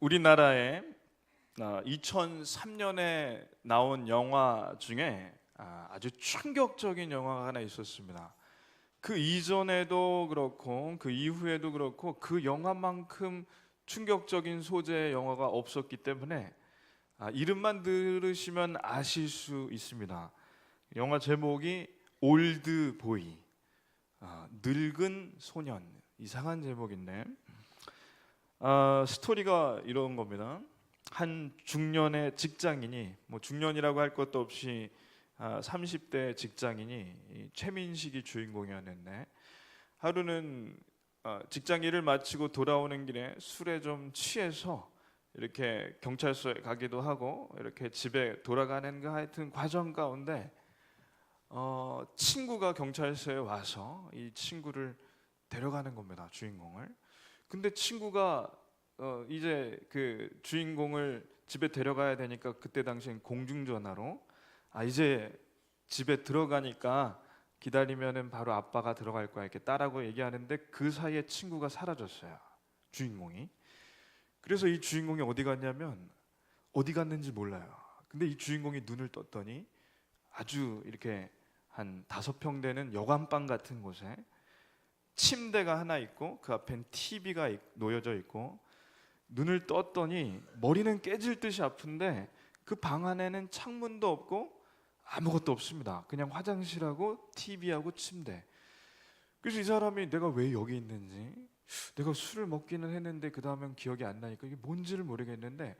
우리나라에 2003년에 나온 영화 중에 아주 충격적인 영화가 하나 있었습니다. 그 이전에도 그렇고 그 이후에도 그렇고 그 영화만큼 충격적인 소재의 영화가 없었기 때문에 이름만 들으시면 아실 수 있습니다. 영화 제목이 올드보이, 늙은 소년. 이상한 제목인데 스토리가 이런 겁니다. 한 중년의 직장인이, 중년이라고 할 것도 없이 30대 직장인이 최민식이 주인공이었는데, 하루는 직장 일을 마치고 돌아오는 길에 술에 좀 취해서 이렇게 경찰서에 가기도 하고 이렇게 집에 돌아가는 그 하여튼 과정 가운데 친구가 경찰서에 와서 이 친구를 데려가는 겁니다, 주인공을. 근데 친구가 이제 그 주인공을 집에 데려가야 되니까 그때 당시엔 공중전화로 이제 집에 들어가니까 기다리면은 바로 아빠가 들어갈 거야 이렇게 따라고 얘기하는데, 그 사이에 친구가 사라졌어요, 주인공이. 그래서 이 주인공이 어디 갔냐면 어디 갔는지 몰라요. 근데 이 주인공이 눈을 떴더니 아주 이렇게 한 5평 되는 여관방 같은 곳에 침대가 하나 있고 그 앞엔 TV가 놓여져 있고, 눈을 떴더니 머리는 깨질 듯이 아픈데 그 방 안에는 창문도 없고 아무것도 없습니다. 그냥 화장실하고 TV하고 침대. 그래서 이 사람이 내가 왜 여기 있는지, 내가 술을 먹기는 했는데 그 다음엔 기억이 안 나니까 이게 뭔지를 모르겠는데,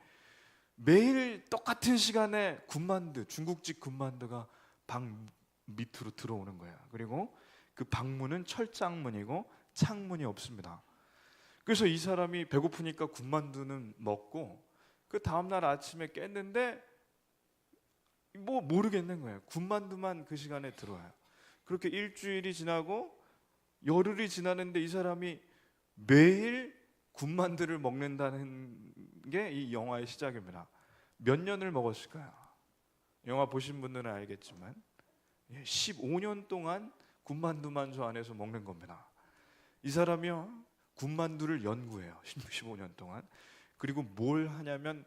매일 똑같은 시간에 군만두, 중국집 군만두가 방 밑으로 들어오는 거야. 그리고 그 방문은 철장문이고 창문이 없습니다. 그래서 이 사람이 배고프니까 군만두는 먹고 그 다음날 아침에 깼는데 모르겠는 거예요. 군만두만 그 시간에 들어와요. 그렇게 일주일이 지나고 열흘이 지나는데 이 사람이 매일 군만두를 먹는다는 게 이 영화의 시작입니다. 몇 년을 먹었을까요? 영화 보신 분들은 알겠지만 15년 동안 군만두만 저 안에서 먹는 겁니다. 이 사람이요, 군만두를 연구해요, 15년 동안. 그리고 뭘 하냐면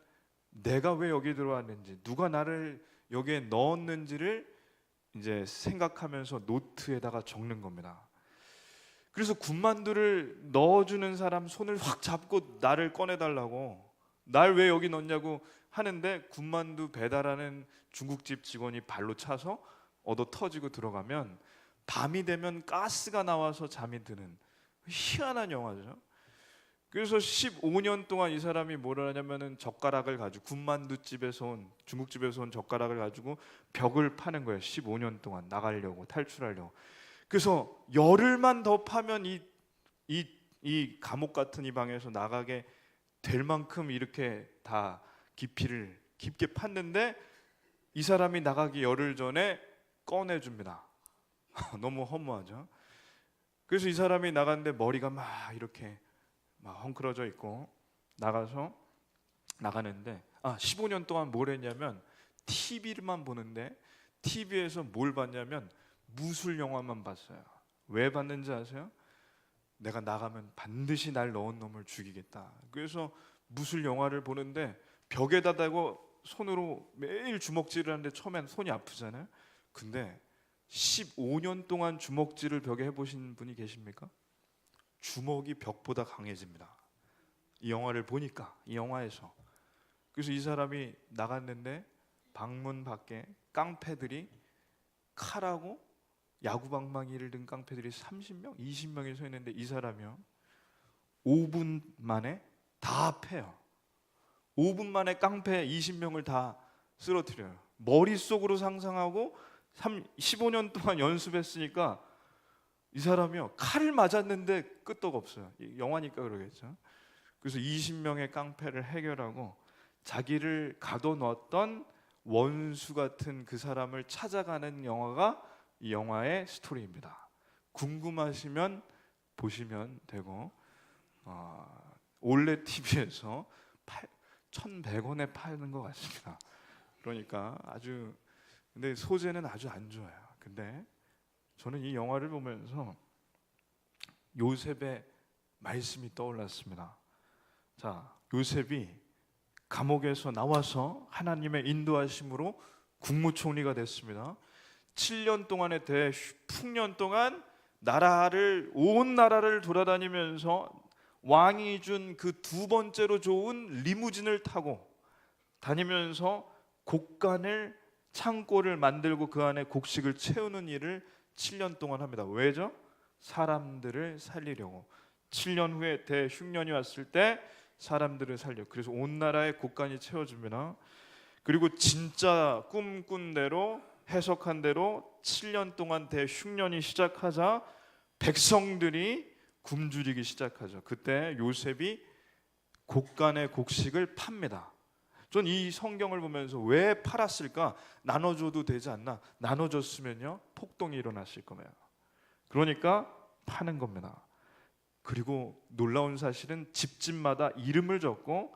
내가 왜 여기 들어왔는지, 누가 나를 여기에 넣었는지를 이제 생각하면서 노트에다가 적는 겁니다. 그래서 군만두를 넣어주는 사람 손을 확 잡고 나를 꺼내달라고, 날 왜 여기 넣냐고 하는데, 군만두 배달하는 중국집 직원이 발로 차서 얻어 터지고 들어가면 밤이 되면 가스가 나와서 잠이 드는 희한한 영화죠. 그래서 15년 동안 이 사람이 뭘 하냐면은 젓가락을 가지고, 군만두집에서 온, 중국집에서 온 젓가락을 가지고 벽을 파는 거예요. 15년 동안 나가려고, 탈출하려고. 그래서 열흘만 더 파면 이 감옥 같은 이 방에서 나가게 될 만큼 이렇게 다 깊이를 깊게 팠는데, 이 사람이 나가기 열흘 전에 꺼내줍니다. 너무 허무하죠. 그래서 이 사람이 나갔는데 머리가 막 이렇게 헝클어져 있고 나가는데 15년 동안 뭘 했냐면 TV만 보는데, TV에서 뭘 봤냐면 무술 영화만 봤어요. 왜 봤는지 아세요? 내가 나가면 반드시 날 넣은 놈을 죽이겠다. 그래서 무술 영화를 보는데 벽에다 대고 손으로 매일 주먹질을 하는데 처음엔 손이 아프잖아요. 근데 15년 동안 주먹질을 벽에 해보신 분이 계십니까? 주먹이 벽보다 강해집니다, 이 영화를 보니까, 이 영화에서. 그래서 이 사람이 나갔는데 방문 밖에 깡패들이 칼하고 야구방망이를 든 깡패들이 30명, 20명이 서 있는데 이 사람이요 5분 만에 다 패요. 5분 만에 깡패 20명을 다 쓰러뜨려요. 머릿속으로 상상하고 15년 동안 연습했으니까 이 사람이요 칼을 맞았는데 끄떡없어요. 영화니까 그러겠죠. 그래서 20명의 깡패를 해결하고 자기를 가둬놓았던 원수 같은 그 사람을 찾아가는 영화가 이 영화의 스토리입니다. 궁금하시면 보시면 되고, 올레 TV에서 1,100원에 파는 것 같습니다. 그러니까 근데 소재는 아주 안 좋아요. 근데 저는 이 영화를 보면서 요셉의 말씀이 떠올랐습니다. 자, 요셉이 감옥에서 나와서 하나님의 인도하심으로 국무총리가 됐습니다. 7년 동안의 대풍년 동안 온 나라를 돌아다니면서 왕이 준 그 두 번째로 좋은 리무진을 타고 다니면서 곡간을 창고를 만들고 그 안에 곡식을 채우는 일을 7년 동안 합니다. 왜죠? 사람들을 살리려고. 7년 후에 대흉년이 왔을 때 사람들을 살려. 그래서 온 나라의 곡간이 채워집니다. 그리고 진짜 꿈꾼 대로 해석한 대로 7년 동안 대흉년이 시작하자 백성들이 굶주리기 시작하죠. 그때 요셉이 곡간의 곡식을 팝니다. 전 이 성경을 보면서 왜 팔았을까? 나눠줘도 되지 않나? 나눠줬으면요 폭동이 일어났을 거예요. 그러니까 파는 겁니다. 그리고 놀라운 사실은 집집마다 이름을 적고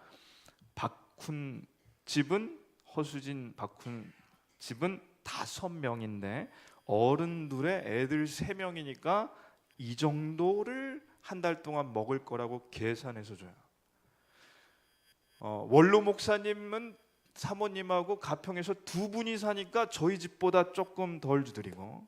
박훈 집은 허수진 박훈 집은 5명인데 어른들의 애들 3명이니까 이 정도를 한 달 동안 먹을 거라고 계산해서 줘요. 원로 목사님은 사모님하고 가평에서 2분이 사니까 저희 집보다 조금 덜 주드리고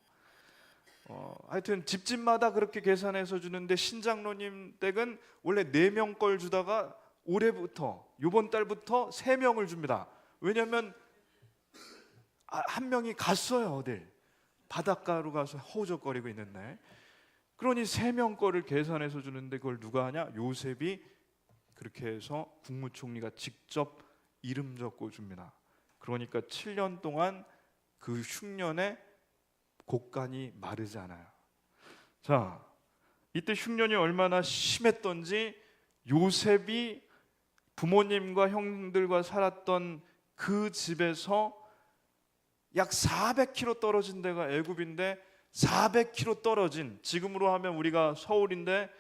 하여튼 집집마다 그렇게 계산해서 주는데 신장로님 댁은 원래 4명 걸 주다가 올해부터 이번 달부터 3명을 줍니다. 왜냐하면 한 명이 갔어요. 어딜 바닷가로 가서 허우적거리고 있는데 그러니 3명 거를 계산해서 주는데 그걸 누가 하냐? 요셉이 그렇게 해서 국무총리가 직접 이름 적고 줍니다. 그러니까 7년 동안 그 흉년에 곡간이 마르지 않아요. 자, 이때 흉년이 얼마나 심했던지 요셉이 부모님과 형들과 살았던 그 집에서 약 400km 떨어진 데가 애굽인데 400km 떨어진, 지금으로 하면 우리가 서울인데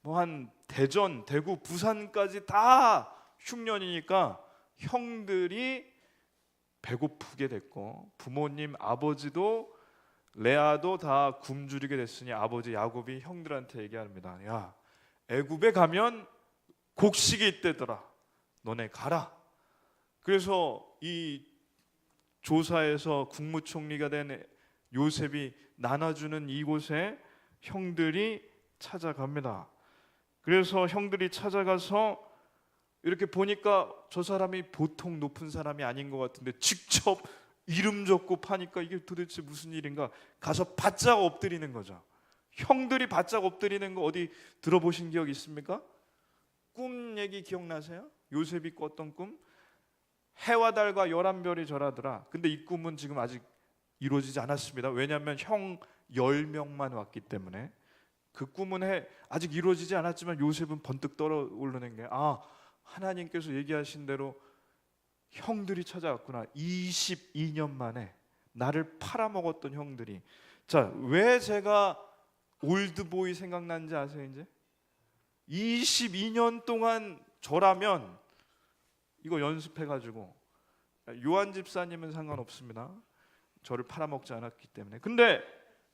뭐 한 대전, 대구, 부산까지 다 흉년이니까 형들이 배고프게 됐고 부모님 아버지도 레아도 다 굶주리게 됐으니 아버지 야곱이 형들한테 얘기합니다. 야, 애굽에 가면 곡식이 있대더라. 너네 가라. 그래서 이 조사에서 국무총리가 된 요셉이 나눠주는 이곳에 형들이 찾아갑니다. 그래서 형들이 찾아가서 이렇게 보니까 저 사람이 보통 높은 사람이 아닌 것 같은데 직접 이름 적고 파니까 이게 도대체 무슨 일인가? 가서 바짝 엎드리는 거죠. 형들이 바짝 엎드리는 거 어디 들어보신 기억 있습니까? 꿈 얘기 기억나세요? 요셉이 꿨던 꿈? 해와 달과 11별이 절하더라. 근데 이 꿈은 지금 아직 이루어지지 않았습니다. 왜냐하면 형 10명만 왔기 때문에 그 꿈은 아직 이루어지지 않았지만 요셉은 번뜩 떠오르는 게 하나님께서 얘기하신 대로 형들이 찾아왔구나. 22년 만에 나를 팔아먹었던 형들이. 자, 왜 제가 올드보이 생각난지 아세요? 이제 22년 동안 저라면 이거 연습해가지고, 요한 집사님은 상관없습니다. 저를 팔아먹지 않았기 때문에. 근데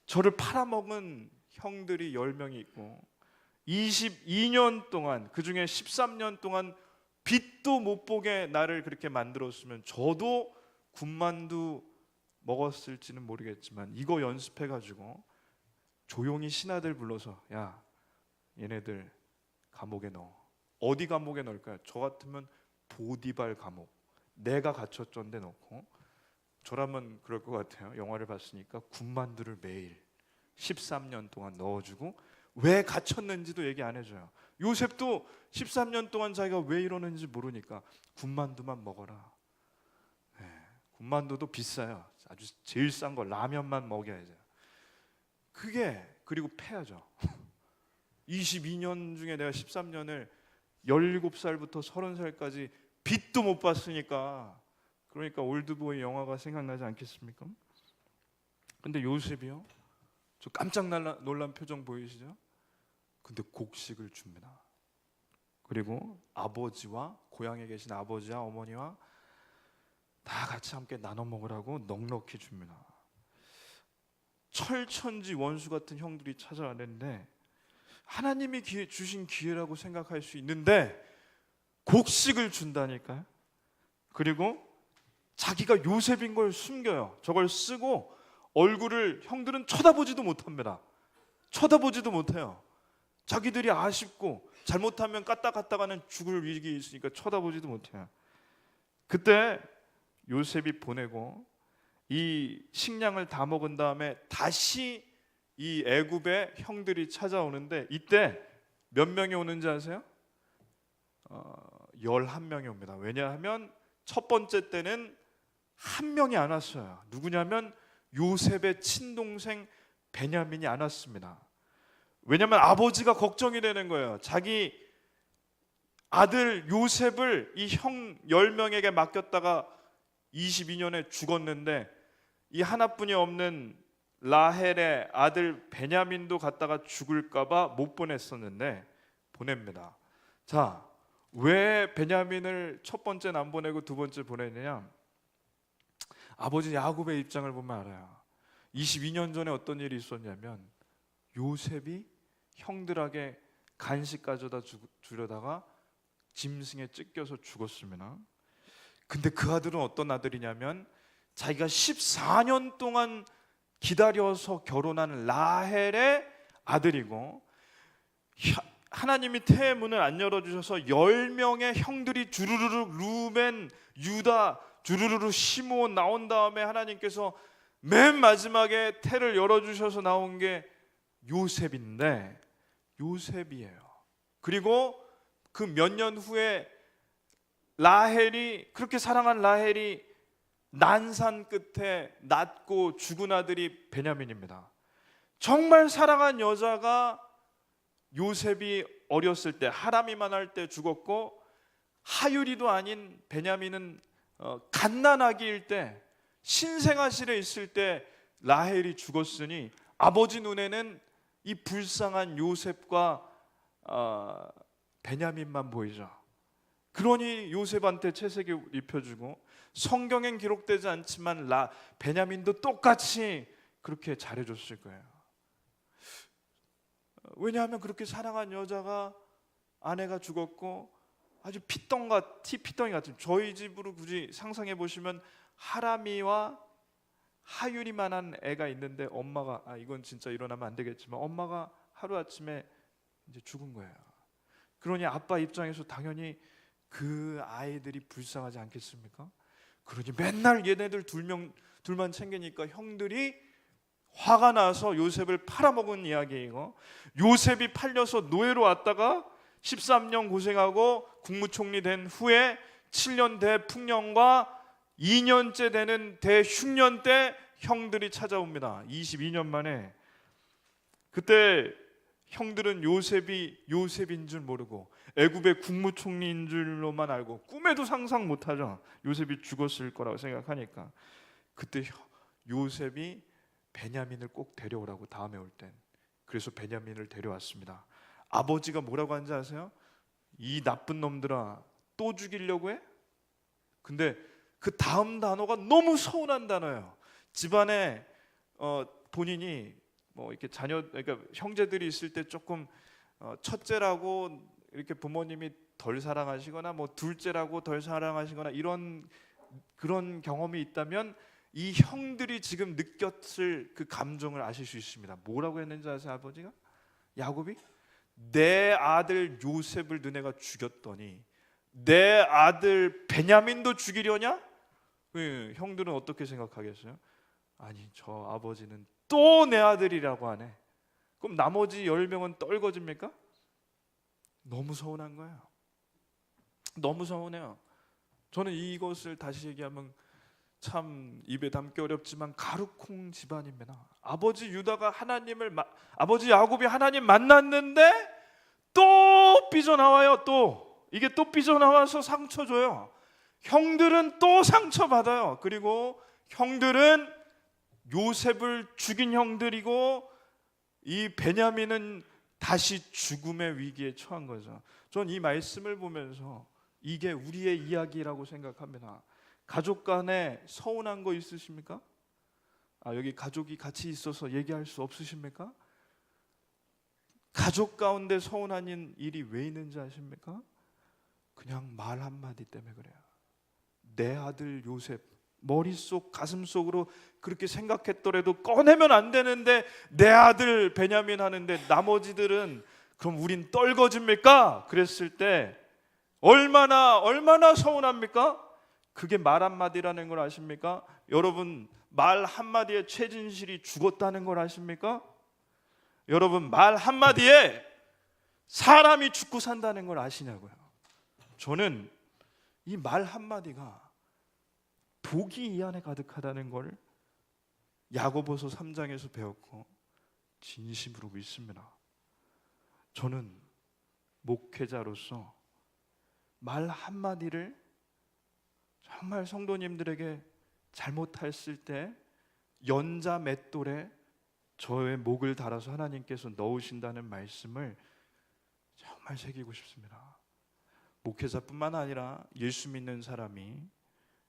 저를 팔아먹은 형들이 10명이 있고 22년 동안, 그중에 13년 동안 빛도 못 보게 나를 그렇게 만들었으면 저도 군만두 먹었을지는 모르겠지만 이거 연습해가지고 조용히 신하들 불러서 야, 얘네들 감옥에 넣어. 어디 감옥에 넣을까요? 저 같으면 보디발 감옥, 내가 갇혔던 데 넣고, 저라면 그럴 것 같아요. 영화를 봤으니까 군만두를 매일 13년 동안 넣어주고, 왜 갇혔는지도 얘기 안 해줘요. 요셉도 13년 동안 자기가 왜 이러는지 모르니까 군만두만 먹어라. 네, 군만두도 비싸요. 아주 제일 싼 거 라면만 먹여야죠. 그리고 패야죠. 22년 중에 내가 13년을 17살부터 30살까지 빛도 못 봤으니까, 그러니까 올드보이 영화가 생각나지 않겠습니까? 근데 요셉이요, 저 깜짝 놀란 표정 보이시죠? 근데 곡식을 줍니다. 그리고 아버지와, 고향에 계신 아버지와 어머니와 다 같이 함께 나눠 먹으라고 넉넉히 줍니다. 철천지 원수 같은 형들이 찾아왔는데 하나님이 주신 기회라고 생각할 수 있는데 곡식을 준다니까요. 그리고 자기가 요셉인 걸 숨겨요. 저걸 쓰고 얼굴을 형들은 쳐다보지도 못합니다. 쳐다보지도 못해요. 자기들이 아쉽고 잘못하면 까딱까딱하는 죽을 위기 있으니까 쳐다보지도 못해요. 그때 요셉이 보내고 이 식량을 다 먹은 다음에 다시 이 애굽의 형들이 찾아오는데 이때 몇 명이 오는지 아세요? 11명이 옵니다. 왜냐하면 첫 번째 때는 한 명이 안 왔어요. 누구냐면 요셉의 친동생 베냐민이 안 왔습니다. 왜냐하면 아버지가 걱정이 되는 거예요. 자기 아들 요셉을 이 형 10명에게 맡겼다가 22년에 죽었는데 이 하나뿐이 없는 라헬의 아들 베냐민도 갔다가 죽을까봐 못 보냈었는데 보냅니다. 자, 왜 베냐민을 첫 번째는 안 보내고 두 번째 보내느냐? 아버지 야곱의 입장을 보면 알아요. 22년 전에 어떤 일이 있었냐면 요셉이 형들에게 간식 가져다 주려다가 짐승에 찢겨서 죽었습니다. 근데 그 아들은 어떤 아들이냐면 자기가 14년 동안 기다려서 결혼한 라헬의 아들이고 하나님이 태의 문을 안 열어주셔서 10명의 형들이 주르르르 루벤, 유다, 주르르르 시므온 나온 다음에 하나님께서 맨 마지막에 태를 열어주셔서 나온 게 요셉인데 요셉이에요. 그리고 그 몇 년 후에 라헬이 그렇게 사랑한 라헬이 난산 끝에 낳고 죽은 아들이 베냐민입니다. 정말 사랑한 여자가 요셉이 어렸을 때 하람이만 할 때 죽었고 하율이도 아닌 베냐민은 갓난아기일 때 신생아실에 있을 때 라헬이 죽었으니 아버지 눈에는 이 불쌍한 요셉과 베냐민만 보이죠. 그러니 요셉한테 채색을 입혀주고 성경엔 기록되지 않지만 베냐민도 똑같이 그렇게 잘해줬을 거예요. 왜냐하면 그렇게 사랑한 여자가 아내가 죽었고 아주 피덩이 같은 저희 집으로 굳이 상상해 보시면 하람이와 하율이만한 애가 있는데 엄마가 이건 진짜 일어나면 안 되겠지만 엄마가 하루아침에 이제 죽은 거예요. 그러니 아빠 입장에서 당연히 그 아이들이 불쌍하지 않겠습니까? 그러니 맨날 얘네들 둘만 챙기니까 형들이 화가 나서 요셉을 팔아먹은 이야기이고 요셉이 팔려서 노예로 왔다가 13년 고생하고 국무총리 된 후에 7년 대풍년과 2년째 되는 대흉년 때 형들이 찾아옵니다. 22년 만에. 그때 형들은 요셉이 요셉인 줄 모르고 애굽의 국무총리인 줄로만 알고 꿈에도 상상 못하죠. 요셉이 죽었을 거라고 생각하니까. 그때 요셉이 베냐민을 꼭 데려오라고 다음에 올 땐. 그래서 베냐민을 데려왔습니다. 아버지가 뭐라고 하는지 아세요? 이 나쁜 놈들아 또 죽이려고 해? 근데 그 다음 단어가 너무 서운한 단어예요. 집안에 본인이 뭐 이렇게 그러니까 형제들이 있을 때 조금 첫째라고 이렇게 부모님이 덜 사랑하시거나 뭐 둘째라고 덜 사랑하시거나 이런 그런 경험이 있다면 이 형들이 지금 느꼈을 그 감정을 아실 수 있습니다. 뭐라고 했는지 아세요? 아버지가? 야곱이? 내 아들 요셉을 너네가 죽였더니 내 아들 베냐민도 죽이려냐? 형들은 어떻게 생각하겠어요? 아니 저 아버지는 또 내 아들이라고 하네. 그럼 나머지 10명은 떨궈집니까? 너무 서운한 거예요. 너무 서운해요. 저는 이것을 다시 얘기하면 참 입에 담기 어렵지만 가루콩 집안입니다. 아버지 유다가 아버지 야곱이 하나님 만났는데 또 삐져나와요. 또 이게 또 삐져나와서 상처 줘요. 형들은 또 상처 받아요. 그리고 형들은 요셉을 죽인 형들이고 이 베냐민은 다시 죽음의 위기에 처한 거죠. 전 이 말씀을 보면서 이게 우리의 이야기라고 생각합니다. 가족 간에 서운한 거 있으십니까? 여기 가족이 같이 있어서 얘기할 수 없으십니까? 가족 가운데 서운한 일이 왜 있는지 아십니까? 그냥 말 한마디 때문에 그래요. 내 아들 요셉, 머릿속 가슴속으로 그렇게 생각했더라도 꺼내면 안 되는데 내 아들 베냐민 하는데 나머지들은 그럼 우린 떨거집니까? 그랬을 때 얼마나 서운합니까? 그게 말 한마디라는 걸 아십니까? 여러분, 말 한마디에 최진실이 죽었다는 걸 아십니까? 여러분, 말 한마디에 사람이 죽고 산다는 걸 아시냐고요. 저는 이 말 한마디가 독이 이 안에 가득하다는 걸 야고보서 3장에서 배웠고 진심으로 믿습니다. 저는 목회자로서 말 한마디를 정말 성도님들에게 잘못했을 때 연자 맷돌에 저의 목을 달아서 하나님께서 넣으신다는 말씀을 정말 새기고 싶습니다. 목회자뿐만 아니라 예수 믿는 사람이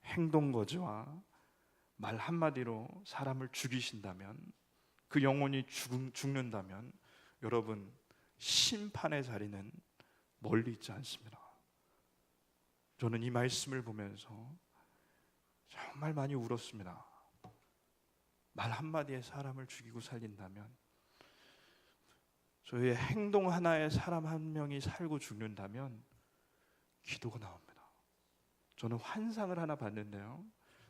행동거지와 말 한마디로 사람을 죽이신다면, 그 영혼이 죽는다면 여러분, 심판의 자리는 멀리 있지 않습니다. 저는 이 말씀을 보면서 정말 많이 울었습니다. 말 한마디에 사람을 죽이고 살린다면, 저희의 행동 하나에 사람 한 명이 살고 죽는다면 기도가 나옵니다. 저는 환상을 하나 봤는데요,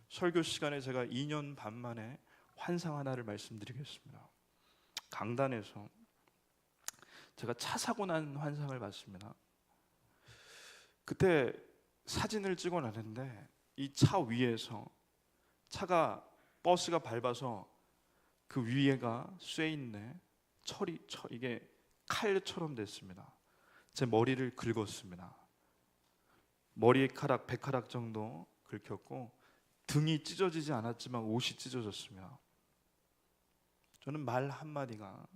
설교 시간에 제가 2년 반 만에 환상 하나를 말씀드리겠습니다. 강단에서 제가 차 사고 난 환상을 봤습니다. 그때 사진을 찍어놨는데 이 차 위에서 차가 버스가 밟아서 그 위에가 쇠인데 이게 칼처럼 됐습니다. 제 머리를 긁었습니다. 머리카락 100가락 정도 긁혔고 등이 찢어지지 않았지만 옷이 찢어졌습니다. 저는 말 한마디가,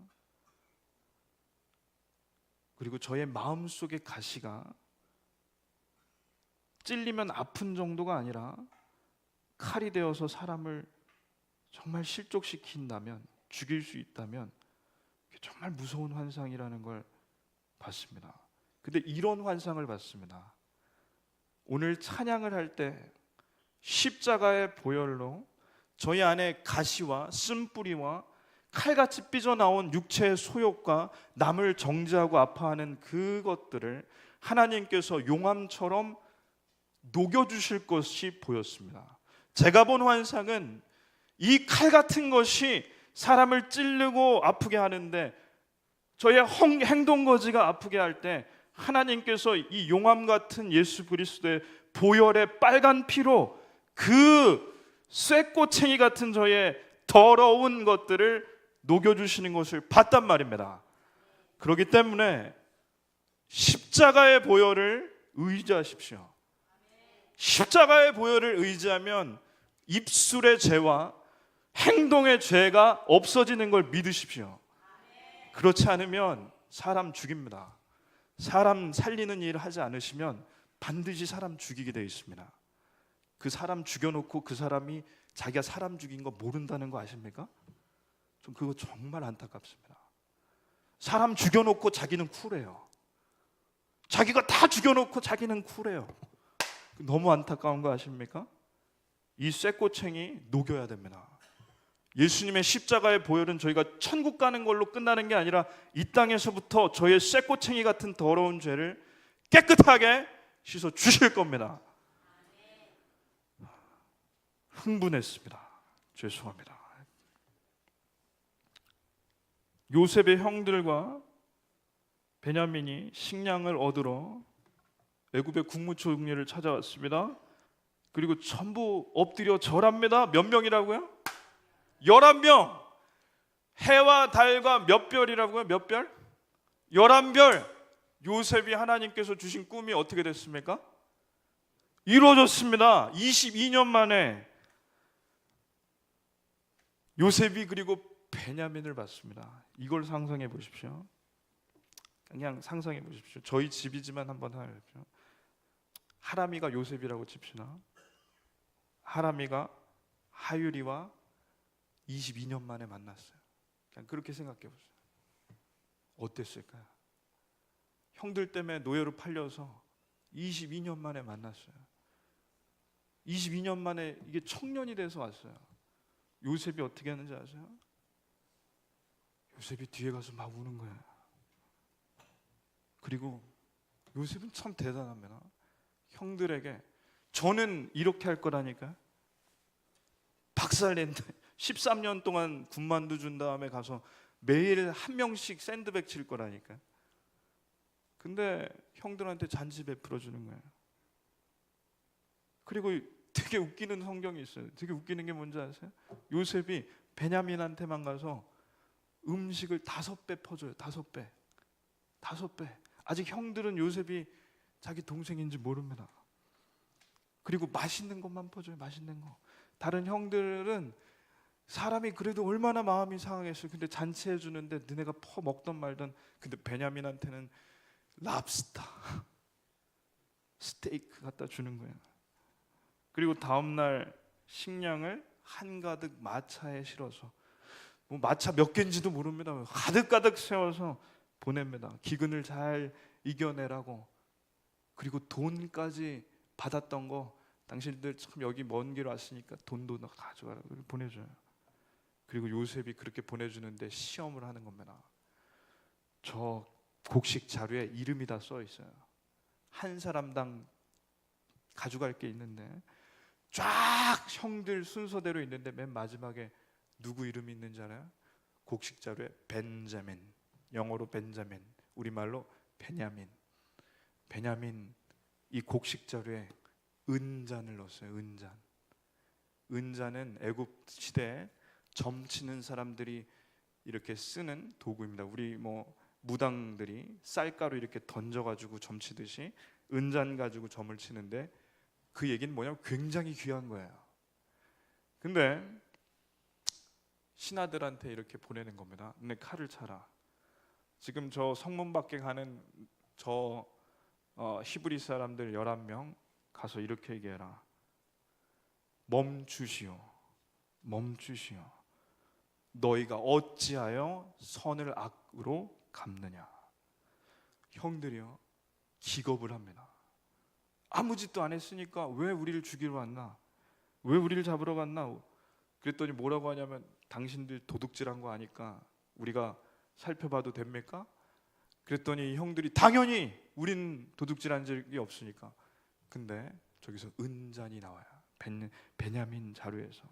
그리고 저의 마음속의 가시가 찔리면 아픈 정도가 아니라 칼이 되어서 사람을 정말 실족시킨다면, 죽일 수 있다면 정말 무서운 환상이라는 걸 봤습니다. 근데 이런 환상을 봤습니다. 오늘 찬양을 할 때 십자가의 보혈로 저희 안에 가시와 쓴뿌리와 칼같이 삐져나온 육체의 소욕과 남을 정죄하고 아파하는 그것들을 하나님께서 용암처럼 녹여주실 것이 보였습니다. 제가 본 환상은 이 칼 같은 것이 사람을 찌르고 아프게 하는데, 저의 행동거지가 아프게 할 때 하나님께서 이 용암 같은 예수 그리스도의 보혈의 빨간 피로 그 쇠꼬챙이 같은 저의 더러운 것들을 녹여주시는 것을 봤단 말입니다. 그렇기 때문에 십자가의 보혈을 의지하십시오. 십자가의 보혈을 의지하면 입술의 죄와 행동의 죄가 없어지는 걸 믿으십시오. 그렇지 않으면 사람 죽입니다. 사람 살리는 일을 하지 않으시면 반드시 사람 죽이게 되어 있습니다. 그 사람 죽여놓고 그 사람이 자기가 사람 죽인 거 모른다는 거 아십니까? 전 그거 정말 안타깝습니다. 사람 죽여놓고 자기는 쿨해요. 자기가 다 죽여놓고 자기는 쿨해요. 너무 안타까운 거 아십니까? 이 쇠꼬챙이 녹여야 됩니다. 예수님의 십자가의 보혈은 저희가 천국 가는 걸로 끝나는 게 아니라 이 땅에서부터 저의 쇠꼬챙이 같은 더러운 죄를 깨끗하게 씻어 주실 겁니다. 흥분했습니다. 죄송합니다. 요셉의 형들과 베냐민이 식량을 얻으러 애굽의 국무총리를 찾아왔습니다. 그리고 전부 엎드려 절합니다. 몇 명이라고요? 11명. 해와 달과 몇 별이라고요? 몇 별? 11별. 요셉이 하나님께서 주신 꿈이 어떻게 됐습니까? 이루어졌습니다. 22년 만에 요셉이 그리고 베냐민을 봤습니다. 이걸 상상해 보십시오. 그냥 상상해 보십시오. 저희 집이지만 한번 하십시오. 하람이가 요셉이라고 칩시다. 하람이가 하율이와 22년 만에 만났어요. 그냥 그렇게 생각해 보세요. 어땠을까요? 형들 때문에 노예로 팔려서 22년 만에 만났어요. 22년 만에 이게 청년이 돼서 왔어요. 요셉이 어떻게 하는지 아세요? 요셉이 뒤에 가서 막 우는 거예요. 그리고 요셉은 참 대단합니다. 형들에게 저는 이렇게 할 거라니까, 박살낸다. 13년 동안 군만두 준 다음에 가서 매일 한 명씩 샌드백 칠 거라니까. 근데 형들한테 잔치 베풀어 주는 거예요. 그리고 되게 웃기는 성경이 있어요. 되게 웃기는 게 뭔지 아세요? 요셉이 베냐민한테만 가서 음식을 5배 퍼줘요. 5배. 아직 형들은 요셉이 자기 동생인지 모릅니다. 그리고 맛있는 것만 퍼줘요. 맛있는 거. 다른 형들은 사람이 그래도 얼마나 마음이 상하겠어요. 근데 잔치해 주는데 너네가 퍼 먹던 말던. 근데 베냐민한테는 랍스터, 스테이크 갖다 주는 거예요. 그리고 다음날 식량을 한가득 마차에 실어서, 뭐 마차 몇 개인지도 모릅니다. 가득가득 세워서 보냅니다. 기근을 잘 이겨내라고. 그리고 돈까지 받았던 거, 당신들 참 여기 먼 길 왔으니까 돈도 가져와라 보내줘요. 그리고 요셉이 그렇게 보내주는데 시험을 하는 겁니다. 저 곡식 자료에 이름이 다 써 있어요. 한 사람당 가져갈 게 있는데 쫙 형들 순서대로 있는데 맨 마지막에 누구 이름이 있는지 알아요? 곡식 자료에 벤자민, 영어로 벤자민, 우리말로 베냐민. 베냐민 이 곡식 자료에 은잔을 넣었어요. 은잔은 애굽 시대에 점치는 사람들이 이렇게 쓰는 도구입니다. 우리 뭐 무당들이 쌀가루 이렇게 던져가지고 점치듯이 은잔 가지고 점을 치는데, 그 얘기는 뭐냐면 굉장히 귀한 거예요. 근데 신하들한테 이렇게 보내는 겁니다. 내 칼을 차라. 지금 저 성문 밖에 가는 저 히브리 사람들 11명 가서 이렇게 얘기해라. 멈추시오. 너희가 어찌하여 선을 악으로 갚느냐. 형들이요, 기겁을 합니다. 아무 짓도 안 했으니까 왜 우리를 죽이러 왔나? 왜 우리를 잡으러 갔나? 그랬더니 뭐라고 하냐면, 당신들 도둑질한 거 아니까 우리가 살펴봐도 됩니까? 그랬더니 형들이 당연히 우린 도둑질한 적이 없으니까. 근데 저기서 은잔이 나와요. 베냐민 자루에서.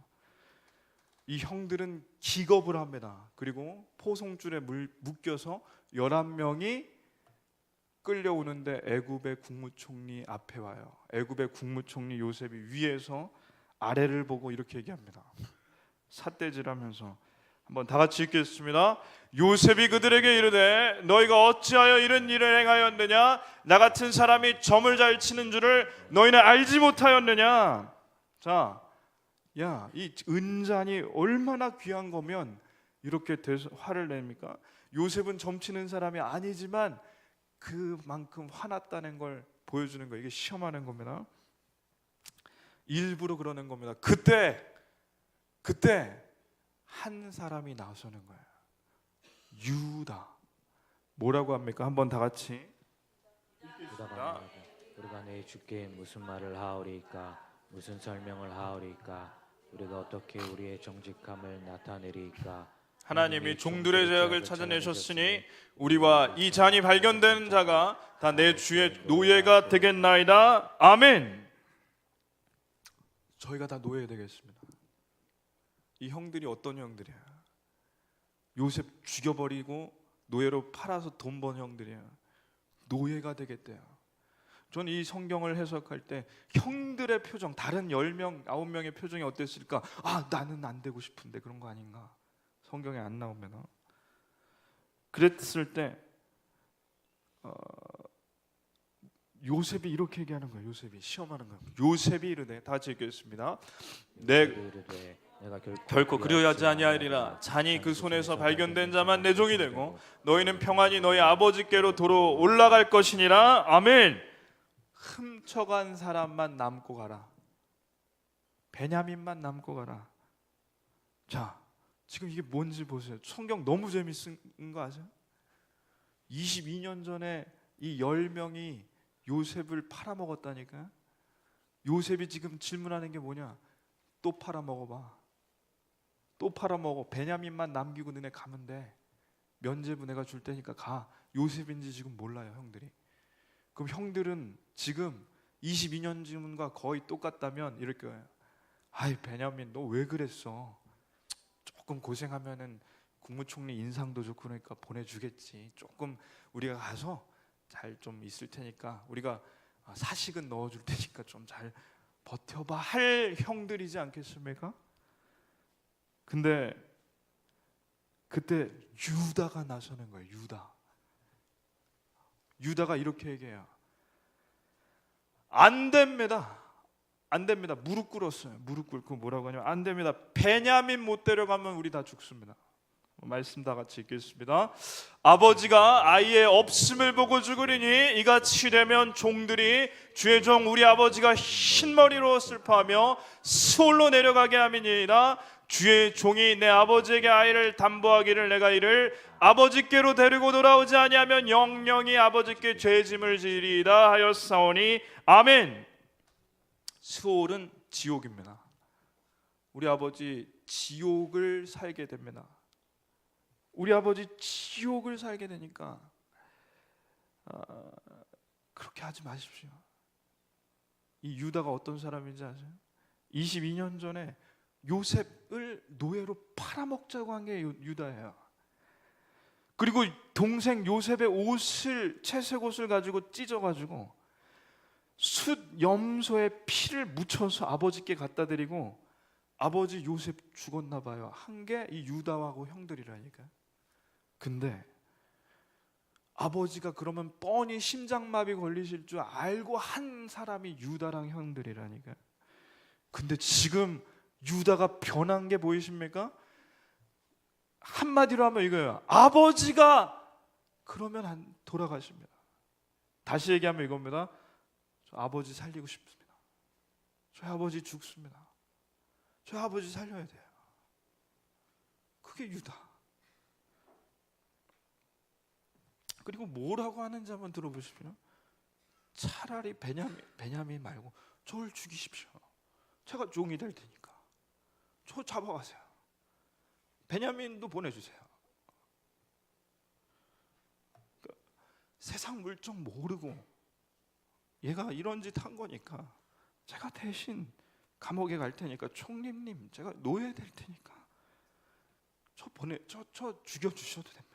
이 형들은 기겁을 합니다. 그리고 포송줄에 묶여서 11명이 끌려오는데 애굽의 국무총리 앞에 와요. 애굽의 국무총리 요셉이 위에서 아래를 보고 이렇게 얘기합니다. 삿대질하면서. 한번 다 같이 읽겠습니다. 요셉이 그들에게 이르되 너희가 어찌하여 이런 일을 행하였느냐? 나 같은 사람이 점을 잘 치는 줄을 너희는 알지 못하였느냐? 자, 야, 이 은잔이 얼마나 귀한 거면 이렇게 화를 냅니까? 요셉은 점치는 사람이 아니지만 그만큼 화났다는 걸 보여주는 거예요. 이게 시험하는 겁니다. 일부러 그러는 겁니다. 그때 한 사람이 나서는 거예요. 유다. 뭐라고 합니까? 한번 다 같이 유다가 우리가 내 주께 무슨 말을 하오리까? 무슨 설명을 하오리까? 우리가 어떻게 우리의 정직함을 나타내리까? 하나님이 종들의 죄악을 찾아내셨으니 우리와 이 잔이 발견된 자가 다 내 주의 노예가 되겠나이다. 아멘. 저희가 다 노예 되겠습니다. 이 형들이 어떤 형들이야? 요셉 죽여버리고 노예로 팔아서 돈 번 형들이야. 노예가 되겠대요. 전 이 성경을 해석할 때 형들의 표정, 다른 10명, 9명의 표정이 어땠을까? 아, 나는 안 되고 싶은데 그런 거 아닌가? 성경에 안 나오면. 그랬을 때 요셉이 이렇게 얘기하는 거예요. 요셉이 시험하는 거예요. 요셉이 이르되, 다 같이 읽겠습니다. 내가 결코 그리하지 아니하리라. 잔이 그 손에서 발견된 자만 내 종이 되고 너희는 평안히 너희 아버지께로 도로 올라갈 것이니라. 아멘. 훔쳐간 사람만 남고 가라. 베냐민만 남고 가라. 자, 지금 이게 뭔지 보세요. 성경 너무 재밌는 거 아세요? 22년 전에 이 10명이 요셉을 팔아먹었다니까. 요셉이 지금 질문하는 게 뭐냐? 또 팔아먹어봐. 또 팔아먹어. 베냐민만 남기고 너네 가면 돼. 면죄부 내가 줄 테니까 가. 요셉인지 지금 몰라요, 형들이. 그럼 형들은 지금 22년 전과 거의 똑같다면 이럴 거예요. 아이, 베냐민 너 왜 그랬어? 조금 고생하면은 국무총리 인상도 좋고 그러니까 보내주겠지. 조금 우리가 가서 잘 좀 있을 테니까 우리가 사식은 넣어줄 테니까 좀 잘 버텨봐 할 형들이지 않겠습니까? 근데 그때 유다가 나서는 거예요. 유다가 이렇게 얘기해요. 안 됩니다. 안 됩니다. 무릎 꿇었어요. 무릎 꿇고 뭐라고 하냐면 안 됩니다. 베냐민 못 데려가면 우리 다 죽습니다. 말씀 다 같이 읽겠습니다. 아버지가 아이의 없음을 보고 죽으리니 이같이 되면 종들이 주의 종 우리 아버지가 흰머리로 슬퍼하며 수올로 내려가게 함이니이다. 주의 종이 내 아버지에게 아이를 담보하기를 내가 이를 아버지께로 데리고 돌아오지 아니하면 영영이 아버지께 죄짐을 지리이다 하였사오니 아멘. 수올은 지옥입니다. 우리 아버지 지옥을 살게 됩니다. 우리 아버지 지옥을 살게 되니까 그렇게 하지 마십시오. 이 유다가 어떤 사람인지 아세요? 22년 전에 요셉을 노예로 팔아먹자고 한 게 유다예요. 그리고 동생 요셉의 옷을, 채색 옷을 가지고 찢어가지고 숫 염소의 피를 묻혀서 아버지께 갖다 드리고 아버지 요셉 죽었나 봐요. 한 게 이 유다하고 형들이라니까. 근데 아버지가 그러면 뻔히 심장마비 걸리실 줄 알고 한 사람이 유다랑 형들이라니까. 근데 지금 유다가 변한 게 보이십니까? 한마디로 하면 이거예요. 아버지가 그러면 돌아가십니다. 다시 얘기하면 이겁니다. 저 아버지 살리고 싶습니다. 저희 아버지 죽습니다. 저희 아버지 살려야 돼요. 그게 유다. 그리고 뭐라고 하는지 한번 들어보십시오. 차라리 베냐민 말고 저를 죽이십시오. 제가 종이 될 테니까 저 잡아가세요. 베냐민도 보내주세요. 그러니까 세상 물정 모르고 얘가 이런 짓 한 거니까 제가 대신 감옥에 갈 테니까 총리님 제가 노예 될 테니까 저 죽여주셔도 됩니다.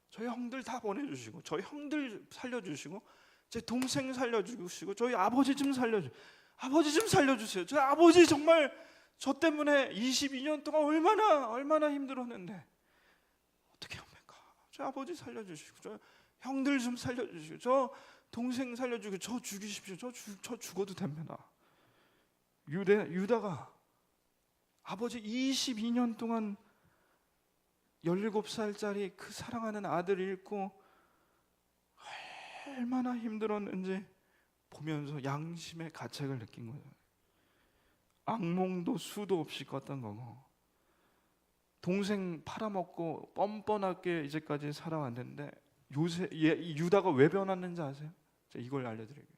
저희 형들 다 보내주시고 저희 형들 살려주시고 제 동생 살려주시고 저희 아버지 좀 살려주세요. 저희 아버지 정말 저 때문에 22년 동안 얼마나 힘들었는데 어떻게 합니까? 저희 아버지 살려주시고 저 형들 좀 살려주시고 저 동생 살려주고 저 죽이십시오. 저 죽어도 됩니다. 유다가 아버지 22년 동안 17살짜리 그 사랑하는 아들을 잃고 얼마나 힘들었는지 보면서 양심의 가책을 느낀 거예요. 악몽도 수도 없이 꿨던 거고 동생 팔아먹고 뻔뻔하게 이제까지 살아왔는데 유다가 왜 변했는지 아세요? 제가 이걸 알려드릴게요.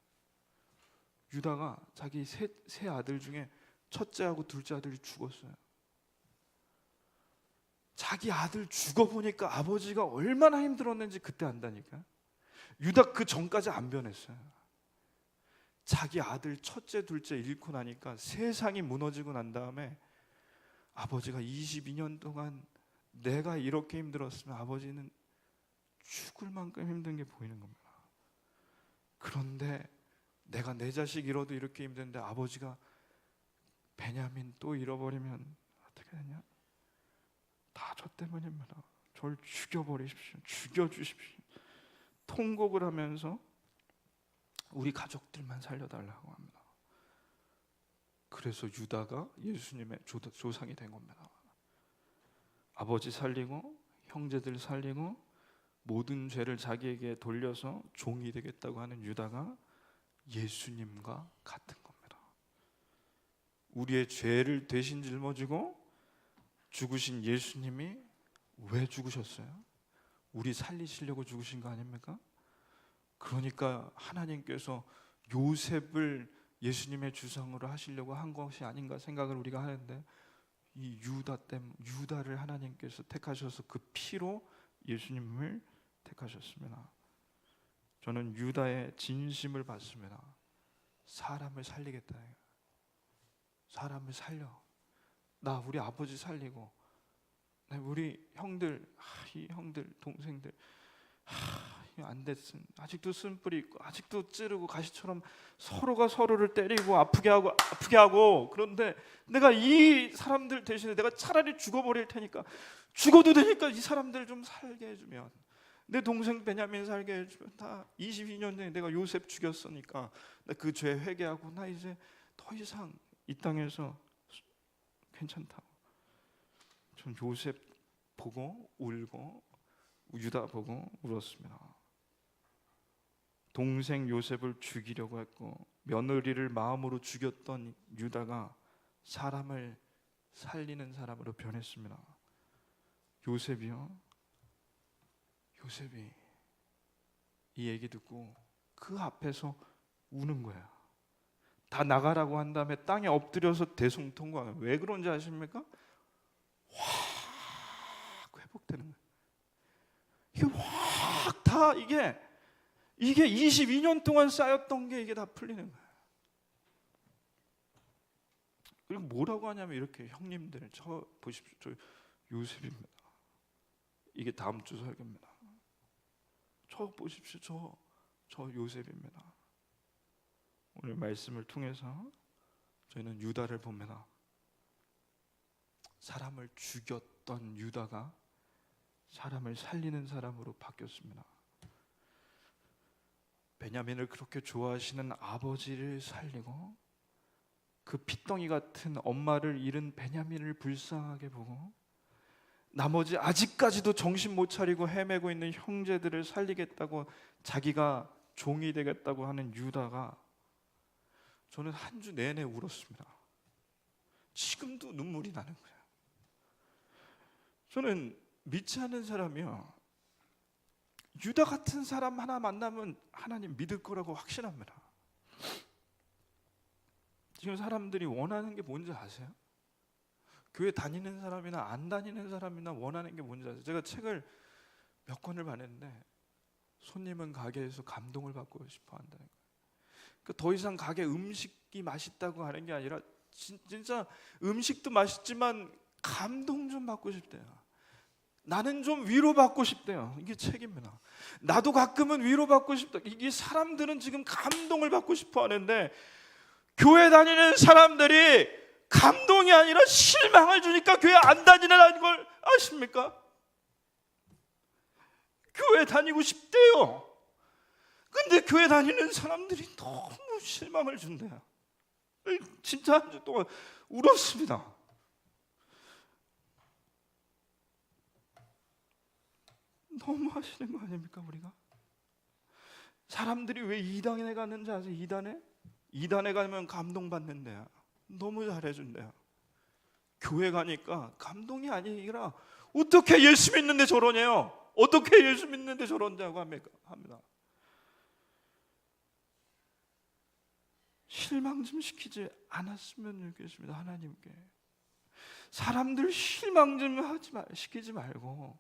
유다가 자기 세 아들 중에 첫째하고 둘째 아들이 죽었어요. 자기 아들 죽어보니까 아버지가 얼마나 힘들었는지 그때 안다니까. 유다 그 전까지 안 변했어요. 자기 아들 첫째 둘째 잃고 나니까 세상이 무너지고 난 다음에 아버지가 22년 동안 내가 이렇게 힘들었으면 아버지는 죽을 만큼 힘든 게 보이는 겁니다. 그런데 내가 내 자식 잃어도 이렇게 힘든데 아버지가 베냐민 또 잃어버리면 어떻게 되냐? 다 저 때문입니다. 저를 죽여버리십시오. 죽여주십시오. 통곡을 하면서 우리 가족들만 살려달라고 합니다. 그래서 유다가 예수님의 조상이 된 겁니다. 아버지 살리고 형제들 살리고 모든 죄를 자기에게 돌려서 종이 되겠다고 하는 유다가 예수님과 같은 겁니다. 우리의 죄를 대신 짊어지고 죽으신 예수님이 왜 죽으셨어요? 우리 살리시려고 죽으신 거 아닙니까? 그러니까 하나님께서 요셉을 예수님의 주상으로 하시려고 한 것이 아닌가 생각을 우리가 하는데, 이 유다를 하나님께서 택하셔서 그 피로 예수님을 택하셨습니다. 저는 유다의 진심을 봤습니다. 사람을 살리겠다. 사람을 살려. 나 우리 아버지 살리고, 우리 형들, 이 형들 동생들 안 됐음. 아직도 쓴뿌리 있고 아직도 찌르고 가시처럼 서로가 서로를 때리고 아프게 하고 그런데 내가 이 사람들 대신에 내가 차라리 죽어버릴 테니까, 죽어도 되니까 이 사람들 좀 살게 해주면, 내 동생 베냐민 살게 해주면, 다 22년 전에 내가 요셉 죽였으니까 나 그 죄 회개하고 나 이제 더 이상 이 땅에서 괜찮다고. 전 요셉 보고 울고 유다 보고 울었습니다. 동생 요셉을 죽이려고 했고 며느리를 마음으로 죽였던 유다가 사람을 살리는 사람으로 변했습니다. 요셉이 이 얘기 듣고 그 앞에서 우는 거야. 다 나가라고 한 다음에 땅에 엎드려서 대성통곡해요. 왜 그런지 아십니까? 확 회복되는 거예요. 이게 확 다 이게 22년 동안 쌓였던 게 이게 다 풀리는 거예요. 그리고 뭐라고 하냐면 이렇게, 형님들 저 보십시오. 저 요셉입니다. 이게 다음 주 설교입니다. 저 보십시오. 저 요셉입니다. 오늘 말씀을 통해서 저희는 유다를 봅니다. 사람을 죽였던 유다가 사람을 살리는 사람으로 바뀌었습니다. 베냐민을 그렇게 좋아하시는 아버지를 살리고, 그 핏덩이 같은 엄마를 잃은 베냐민을 불쌍하게 보고, 나머지 아직까지도 정신 못 차리고 헤매고 있는 형제들을 살리겠다고 자기가 종이 되겠다고 하는 유다가, 저는 한 주 내내 울었습니다. 지금도 눈물이 나는 거예요. 저는 믿지 않는 사람이요, 유다 같은 사람 하나 만나면 하나님 믿을 거라고 확신합니다. 지금 사람들이 원하는 게 뭔지 아세요? 교회 다니는 사람이나 안 다니는 사람이나 원하는 게 뭔지 아세요? 제가 책을 몇 권을 봤는데, 손님은 가게에서 감동을 받고 싶어 한다는 거예요. 그러니까 더 이상 가게 음식이 맛있다고 하는 게 아니라 진짜 음식도 맛있지만 감동 좀 받고 싶대요. 나는 좀 위로받고 싶대요. 이게 책입니다. 나도 가끔은 위로받고 싶다. 이게 사람들은 지금 감동을 받고 싶어 하는데, 교회 다니는 사람들이 감동이 아니라 실망을 주니까 교회 안 다니는 걸 아십니까? 교회 다니고 싶대요. 근데 교회 다니는 사람들이 너무 실망을 준대요. 진짜 한 주 동안 울었습니다. 너무 하시는 거 아닙니까 우리가? 사람들이 왜 이단에 가는지 아세요? 이단에 가면 감동받는데요. 너무 잘해준대요. 교회 가니까 감동이 아니라 어떻게 예수 믿는데 저러냐요? 어떻게 예수 믿는데 저런다고 합니다. 실망 좀 시키지 않았으면 좋겠습니다. 하나님께 사람들 실망 좀 시키지 말고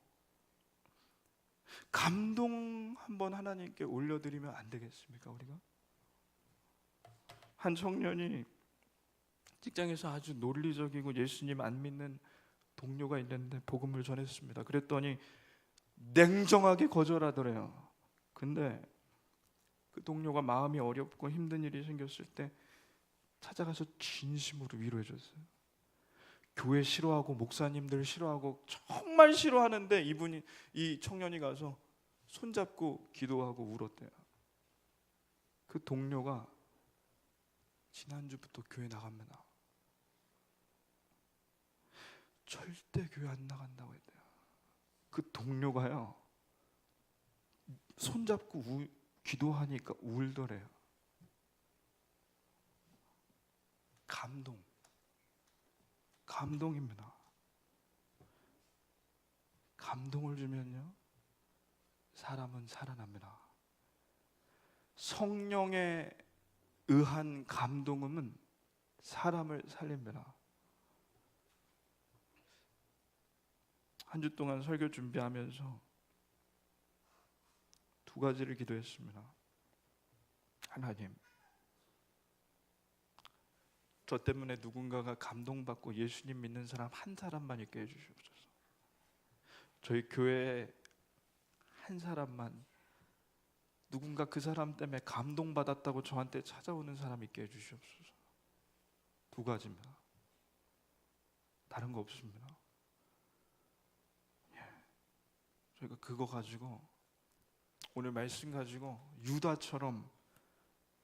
감동 한번 하나님께 올려드리면 안 되겠습니까? 우리가 한 청년이 직장에서 아주 논리적이고 예수님 안 믿는 동료가 있는데 복음을 전했습니다. 그랬더니 냉정하게 거절하더래요. 근데 그 동료가 마음이 어렵고 힘든 일이 생겼을 때 찾아가서 진심으로 위로해 줬어요. 교회 싫어하고 목사님들 싫어하고 정말 싫어하는데 이 청년이 가서 손잡고 기도하고 울었대요. 그 동료가 지난주부터 교회 나갑니다. 절대 교회 안 나간다고 했대요. 그 동료가요, 손잡고 기도하니까 울더래요. 감동입니다. 감동을 주면요, 사람은 살아납니다. 성령에 의한 감동음은 사람을 살립니다. 한 주 동안 설교 준비하면서 두 가지를 기도했습니다. 하나님, 저 때문에 누군가가 감동받고 예수님 믿는 사람 한 사람만 있게 해주시옵소서. 저희 교회에 한 사람만, 누군가 그 사람 때문에 감동받았다고 저한테 찾아오는 사람 있게 해주시옵소서. 두 가지입니다. 다른 거 없습니다. 저희가 그거 가지고, 오늘 말씀 가지고 유다처럼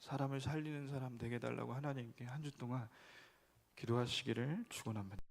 사람을 살리는 사람 되게 해달라고 하나님께 한 주 동안 기도하시기를 축원합니다.